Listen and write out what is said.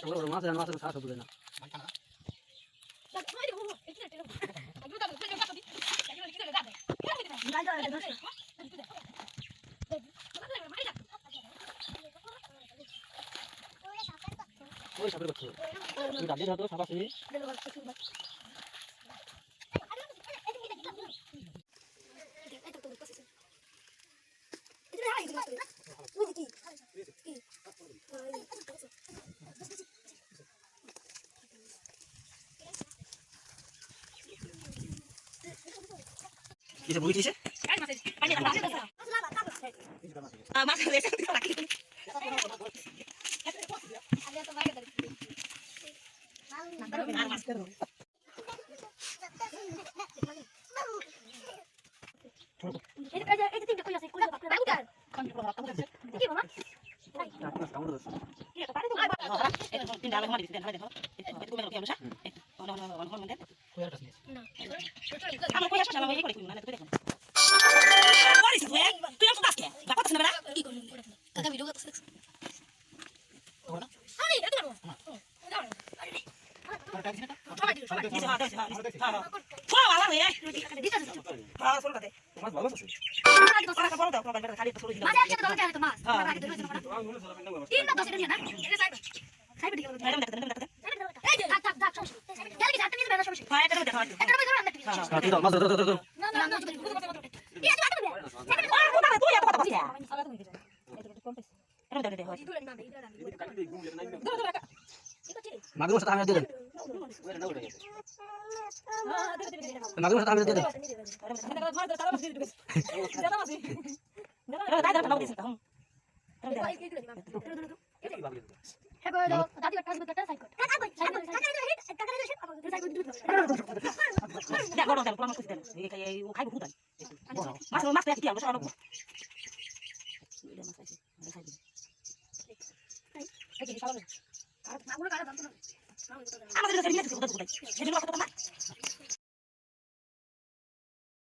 মাছ মাছ সারা সব না ওই সাপের করতে তুমি ডাল দিয়ে দাও তো সাপ আসেনি কিসে বুঝি কিসে মাছ লেসে দিতে রাখি মাগুর সাথে আমি দিয়ে দেন মাগুর সাথে আমি দিয়ে দেন আমাদের